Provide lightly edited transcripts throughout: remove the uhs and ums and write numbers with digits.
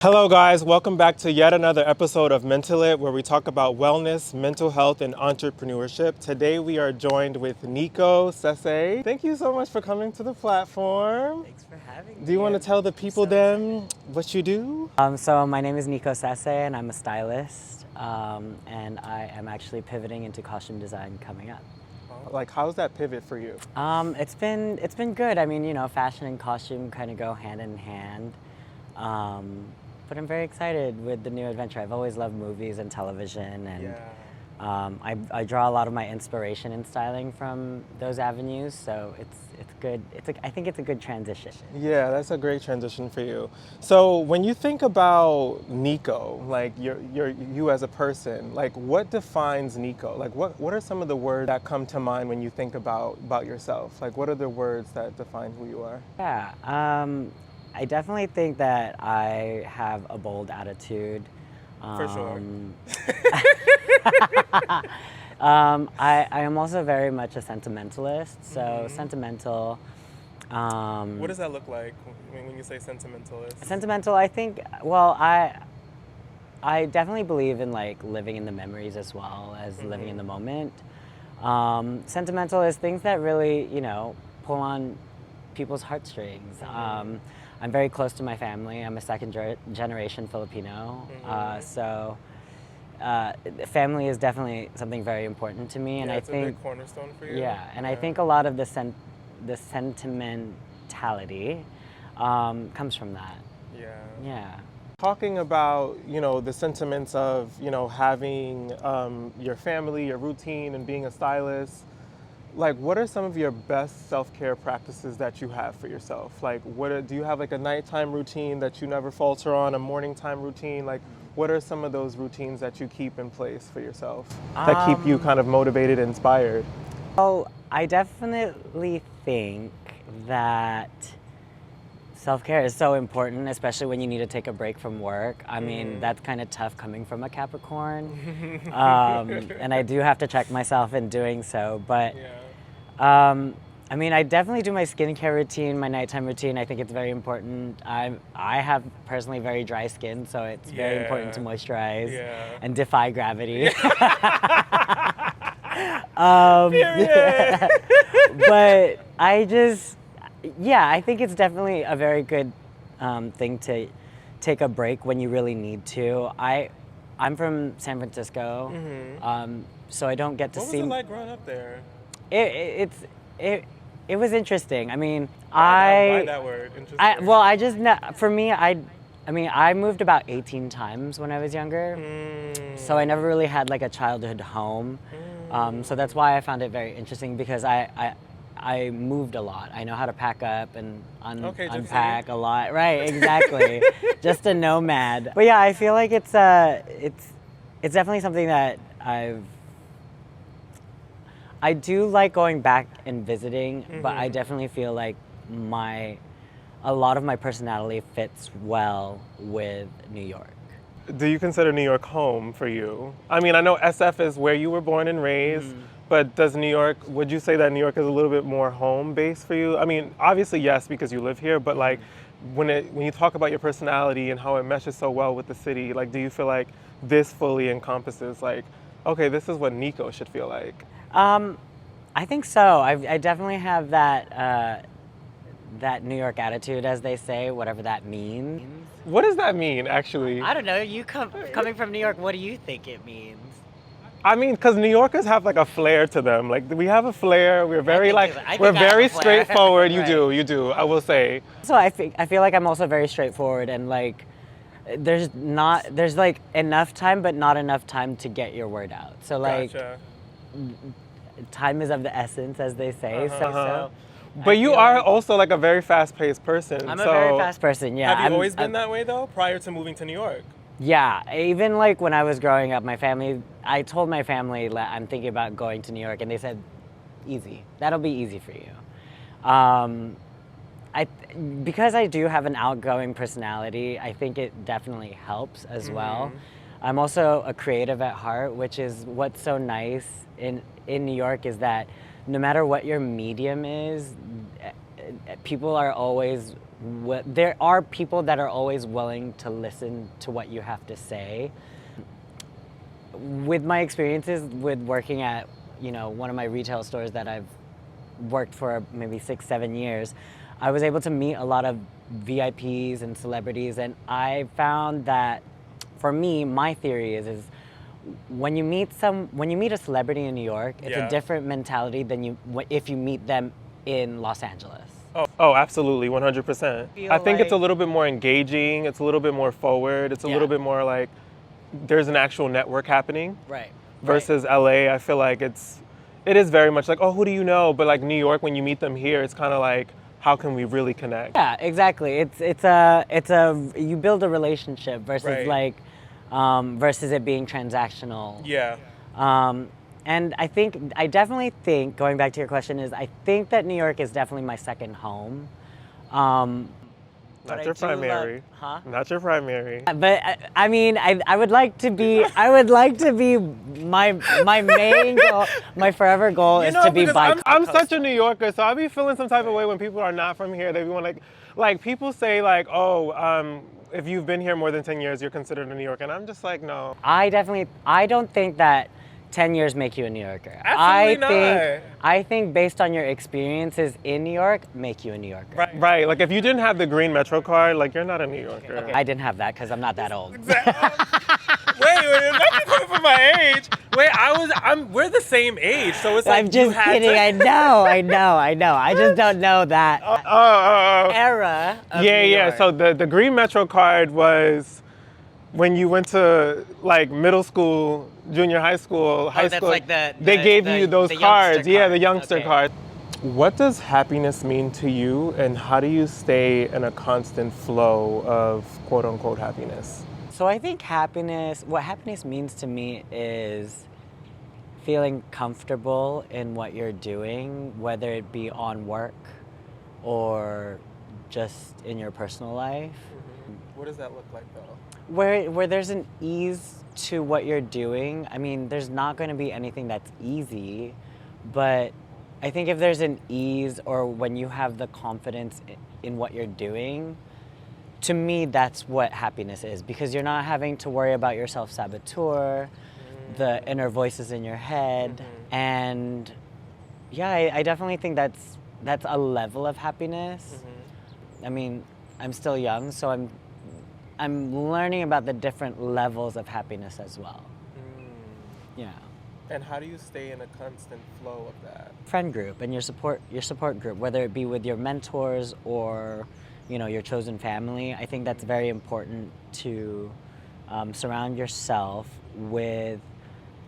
Hello guys, welcome back to yet another episode of Mental It, where we talk about wellness, mental health, and entrepreneurship. Today we are joined with Nico Sese. Thank you so much for coming to the platform. Thanks for having me. Do you want to tell the people what you do? So my name is Nico Sese and I'm a stylist, and I am actually pivoting into costume design coming up. Like, how's that pivot for you? It's been good. I mean, fashion and costume kind of go hand in hand. But I'm very excited with the new adventure. I've always loved movies and television, and I draw a lot of my inspiration in styling from those avenues. So it's good. I think it's a good transition. Yeah, that's a great transition for you. So when you think about Nico, like you as a person, like what defines Nico? Like what are some of the words that come to mind when you think about yourself? Like what are the words that define who you are? Yeah. I definitely think that I have a bold attitude. For sure. I am also very much a sentimentalist, so sentimental. What does that look like when you say sentimentalist? Sentimental, I think, well, I definitely believe in like living in the memories as well as living in the moment. Sentimental is things that really, pull on people's heartstrings. I'm very close to my family. I'm a second generation Filipino. So family is definitely something very important to me. And I think it's a big cornerstone for you. Yeah, and I think a lot of the sentimentality comes from that. Yeah. Yeah. Talking about, the sentiments of, having your family, your routine, and being a stylist, like, what are some of your best self-care practices that you have for yourself? Like, do you have like a nighttime routine that you never falter on, a morning time routine? Like, what are some of those routines that you keep in place for yourself that keep you kind of motivated, inspired? Well, I definitely think that self-care is so important, especially when you need to take a break from work. I mean, that's kind of tough coming from a Capricorn. And I do have to check myself in doing so. But, I mean, I definitely do my skincare routine, my nighttime routine. I think it's very important. I have personally very dry skin, so it's very important to moisturize and defy gravity. But I think it's definitely a very good thing to take a break when you really need to. I'm from San Francisco, so I don't get to see. What was it like growing up there? It was interesting. I mean, why that word? Interesting. I moved about 18 times when I was younger, so I never really had like a childhood home. So that's why I found it very interesting, because I moved a lot. I know how to pack up and unpack a lot. Right, exactly. Just a nomad. But yeah, I feel like it's definitely something that I do like going back and visiting, but I definitely feel like a lot of my personality fits well with New York. Do you consider New York home for you? I mean, I know SF is where you were born and raised, but would you say that New York is a little bit more home-based for you? I mean, obviously yes, because you live here, but like when you talk about your personality and how it meshes so well with the city, like do you feel like this fully encompasses like, okay, this is what Nico should feel like? I think so. I definitely have that New York attitude, as they say, whatever that means. What does that mean, actually? I don't know. You coming from New York, what do you think it means? I mean, because New Yorkers have like a flair to them. Like we have a flair. We're very straightforward. Right. You do. I will say. So I feel like I'm also very straightforward, and like there's like enough time, but not enough time to get your word out. So like, time is of the essence, as they say. So but you are also like a very fast-paced person. I'm a very fast person, yeah. Have you always been that way though, prior to moving to New York? Yeah, even like when I was growing up, I told my family that I'm thinking about going to New York, and they said, easy. That'll be easy for you. Because I do have an outgoing personality, I think it definitely helps as well. I'm also a creative at heart, which is what's so nice in New York, is that no matter what your medium is, people are always there are people that are always willing to listen to what you have to say. With my experiences with working at, one of my retail stores that I've worked for maybe 6-7 years, I was able to meet a lot of VIPs and celebrities, and I found that, for me, my theory is when you meet a celebrity in New York, it's a different mentality than if you meet them in Los Angeles. Oh, absolutely, 100%. I think it's a little bit more engaging. It's a little bit more forward. It's a little bit more like there's an actual network happening. Right. Versus LA, I feel like it is very much like, oh, who do you know? But like New York, when you meet them here, it's kind of like, how can we really connect? Yeah, exactly. It's a you build a relationship versus versus it being transactional. Yeah. And I definitely think, going back to your question, I think that New York is definitely my second home. Not your primary. Not your primary. But I mean, I would like to be. My main goal, my forever goal is to be bi-coastal. I'm such a New Yorker, so I be feeling some type of way when people are not from here. They be like people say like, oh, if you've been here more than 10 years, you're considered a New Yorker, and I'm just like, no. I don't think that 10 years make you a New Yorker. Absolutely I think based on your experiences in New York, make you a New Yorker. Right. Like if you didn't have the green Metro card, like you're not a New Yorker. Okay. I didn't have that because I'm not that old. Exactly. Wait, not coming from my age. Wait, we're the same age, so it's like I'm just kidding. I know. I just don't know that era of New York. So the green Metro card was when you went to like middle school, junior high school, high school. Like they gave you those cards. Yeah, the youngster card. Okay. What does happiness mean to you, and how do you stay in a constant flow of quote unquote happiness? So I think what happiness means to me is feeling comfortable in what you're doing, whether it be on work or just in your personal life. Mm-hmm. What does that look like though? Where there's an ease to what you're doing. I mean, there's not going to be anything that's easy, but I think if there's an ease or when you have the confidence in what you're doing, to me, that's what happiness is, because you're not having to worry about your self-saboteur, the inner voices in your head, and yeah, I definitely think that's a level of happiness. I mean, I'm still young, so I'm learning about the different levels of happiness as well. Yeah. And how do you stay in a constant flow of that? Friend group and your support group, whether it be with your mentors or your chosen family. I think that's very important to surround yourself with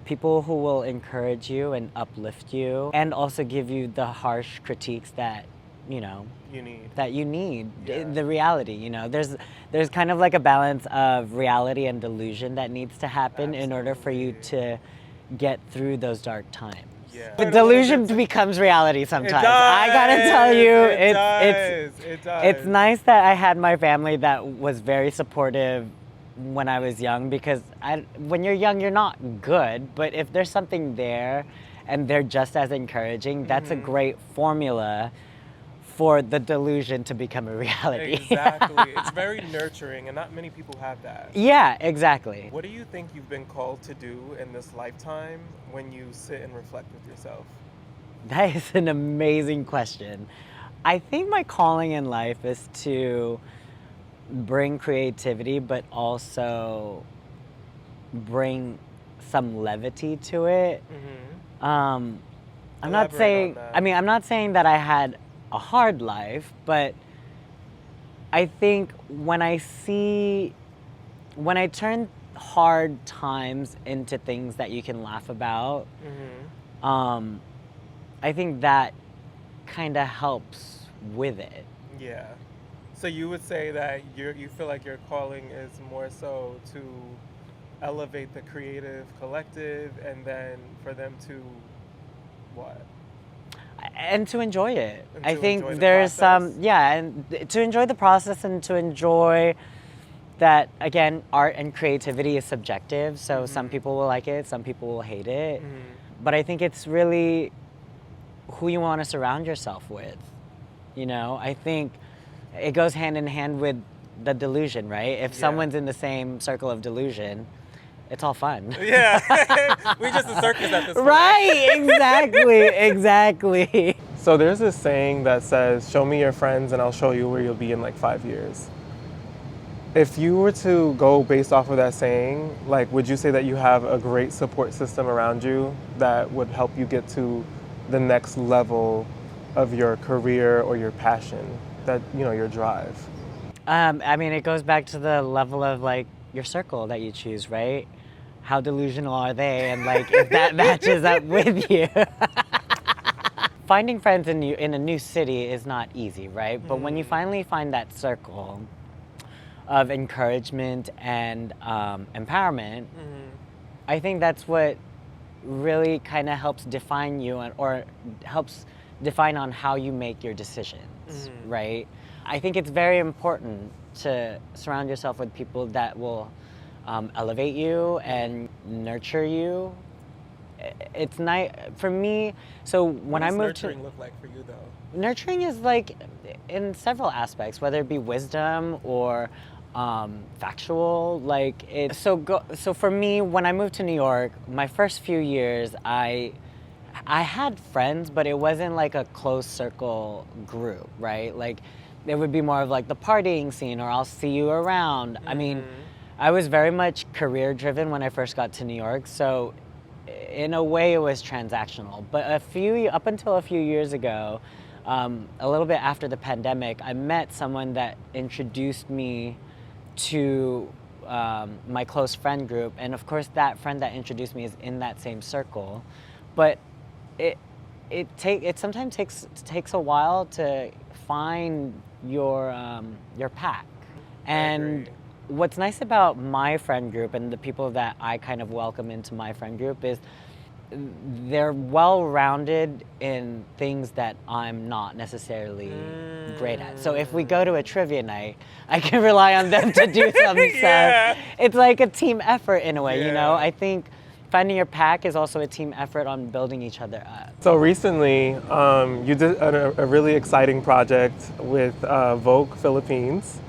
people who will encourage you and uplift you, and also give you the harsh critiques that you need. Yeah. The reality, there's kind of like a balance of reality and delusion that needs to happen in order for you to get through those dark times. Yeah. The delusion becomes reality sometimes. I gotta tell you, it's nice that I had my family that was very supportive when I was young, because when you're young, you're not good, but if there's something there and they're just as encouraging, that's a great formula for the delusion to become a reality. Exactly. It's very nurturing, and not many people have that. Yeah, exactly. What do you think you've been called to do in this lifetime when you sit and reflect with yourself? That is an amazing question. I think my calling in life is to bring creativity, but also bring some levity to it. I'm not saying that I had a hard life, but I think when I turn hard times into things that you can laugh about, I think that kind of helps with it. Yeah. So you would say that you feel like your calling is more so to elevate the creative collective, and then for them to what? And to enjoy it. And I to think enjoy the there's process? and to enjoy the process, and to enjoy that, again, art and creativity is subjective, so some people will like it, some people will hate it. But I think it's really who you want to surround yourself with. I think it goes hand in hand with the delusion, right? If someone's in the same circle of delusion, it's all fun. Yeah, we just a circus at this point. Right, exactly. So there's this saying that says, show me your friends and I'll show you where you'll be in like 5 years. If you were to go based off of that saying, like, would you say that you have a great support system around you that would help you get to the next level of your career or your passion, that, you know, your drive? I mean, it goes back to the level of like your circle that you choose, right? How delusional are they, and like if that matches up with you. Finding friends in a new city is not easy, right? But when you finally find that circle of encouragement and empowerment, I think that's what really kind of helps define you, or helps define on how you make your decisions, right? I think it's very important to surround yourself with people that will elevate you and nurture you. It's nice for me. So when I moved to, nurturing look like for you though? nurturing is like in several aspects, whether it be wisdom or factual. Like so for me, when I moved to New York, my first few years, I had friends, but it wasn't like a close circle group, right? Like it would be more of like the partying scene, or I'll see you around. I mean, I was very much career driven when I first got to New York, so in a way it was transactional. But up until a few years ago, a little bit after the pandemic, I met someone that introduced me to my close friend group, and of course that friend that introduced me is in that same circle. But it sometimes takes a while to find your pack. And what's nice about my friend group and the people that I kind of welcome into my friend group is they're well-rounded in things that I'm not necessarily great at. So if we go to a trivia night, I can rely on them to do some stuff. It's like a team effort in a way, you know? I think finding your pack is also a team effort on building each other up. So recently, you did a really exciting project with Vogue Philippines.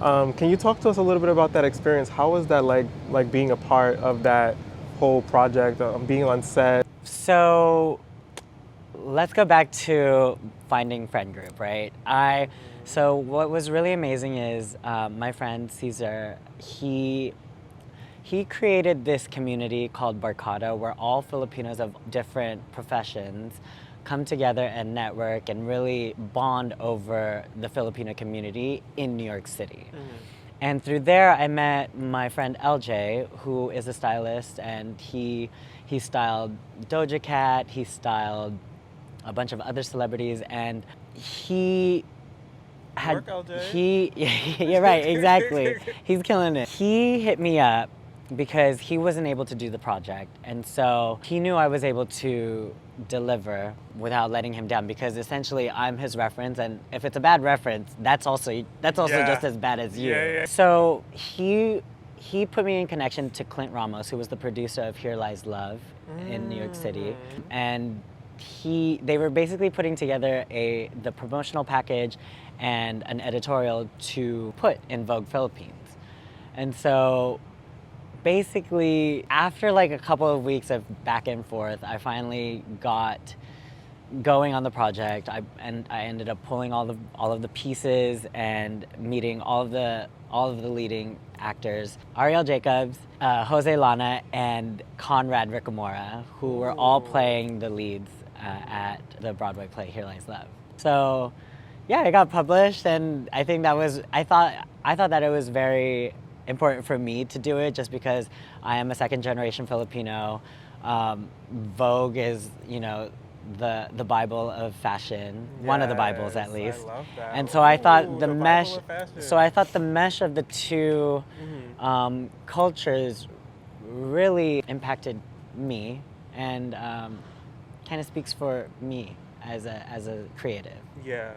Can you talk to us a little bit about that experience? How was that like being a part of that whole project, being on set? So let's go back to finding friend group, right? So what was really amazing is my friend Caesar, he created this community called Barkada, where all Filipinos of different professions come together and network and really bond over the Filipino community in New York City. And through there, I met my friend LJ, who is a stylist, and he styled Doja Cat, he styled a bunch of other celebrities, and he had Work, LJ. You're right, exactly. He's killing it. He hit me up because he wasn't able to do the project, and so he knew I was able to deliver without letting him down, because essentially I'm his reference, and if it's a bad reference, that's also just as bad as you. So he put me in connection to Clint Ramos, who was the producer of Here Lies Love in New York City, and they were basically putting together the promotional package and an editorial to put in Vogue Philippines. And so basically, after like a couple of weeks of back and forth, I finally got going on the project. I ended up pulling all of the pieces and meeting all of the leading actors: Ariel Jacobs, Jose Lana, and Conrad Ricamora, who were all playing the leads at the Broadway play Here Lies Love. So, yeah, it got published, and I think I thought that it was very important for me to do it, just because I am a second-generation Filipino. Vogue is, the Bible of fashion, one of the Bibles at least. I love that. And so I thought the mesh. of the two cultures really impacted me, and kind of speaks for me as a creative. Yeah.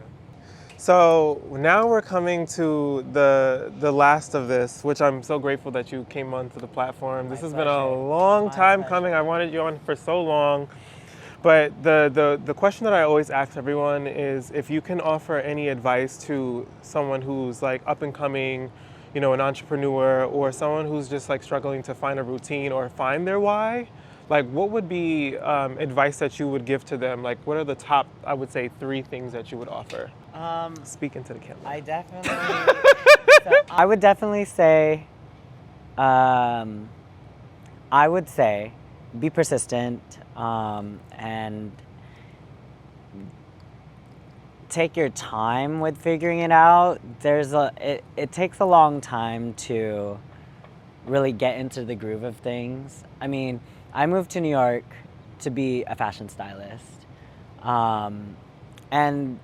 So now we're coming to the last of this, which I'm so grateful that you came onto the platform. This has been a long time coming. I wanted you on for so long. But the question that I always ask everyone is if you can offer any advice to someone who's like up and coming, you know, an entrepreneur, or someone who's just like struggling to find a routine or find their why, like what would be advice that you would give to them? Like what are the top, I would say, 3 things that you would offer? Speak into the camera. I would definitely say, be persistent and take your time with figuring it out. It takes a long time to really get into the groove of things. I mean, I moved to New York to be a fashion stylist, and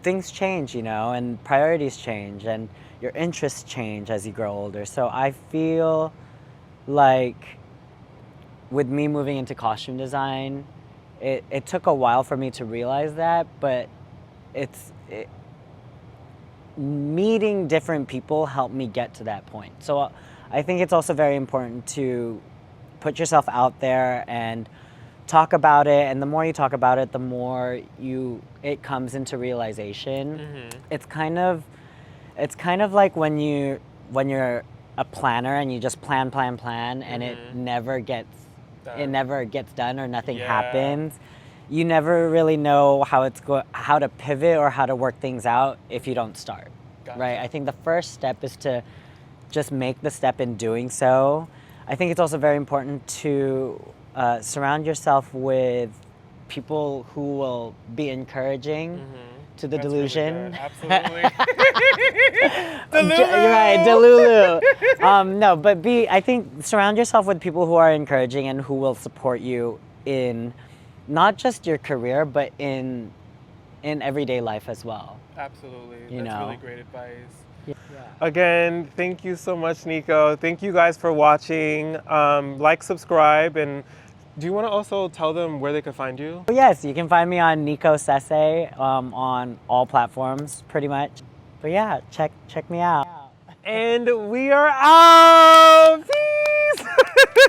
things change, you know, and priorities change, and your interests change as you grow older. So I feel like with me moving into costume design, it took a while for me to realize that, but meeting different people helped me get to that point. So I think it's also very important to put yourself out there and talk about it, and the more you talk about it, the more it comes into realization. Mm-hmm. It's kind of like when you're a planner and you just plan, and mm-hmm. it never gets done or nothing happens. You never really know how to pivot or how to work things out if you don't start. Gotcha. Right? I think the first step is to just make the step in doing so. I think it's also very important to surround yourself with people who will be encouraging mm-hmm. to the delusion. Really absolutely. Delulu. You're right, Delulu. No, but I think surround yourself with people who are encouraging and who will support you in not just your career, but in everyday life as well. Absolutely. You That's know? really great advice. Yeah. Again, thank you so much, Nico. Thank you guys for watching. Like, subscribe, and do you want to also tell them where they can find you? Yes, you can find me on Nico Sese on all platforms, pretty much. But yeah, check me out. And we are out!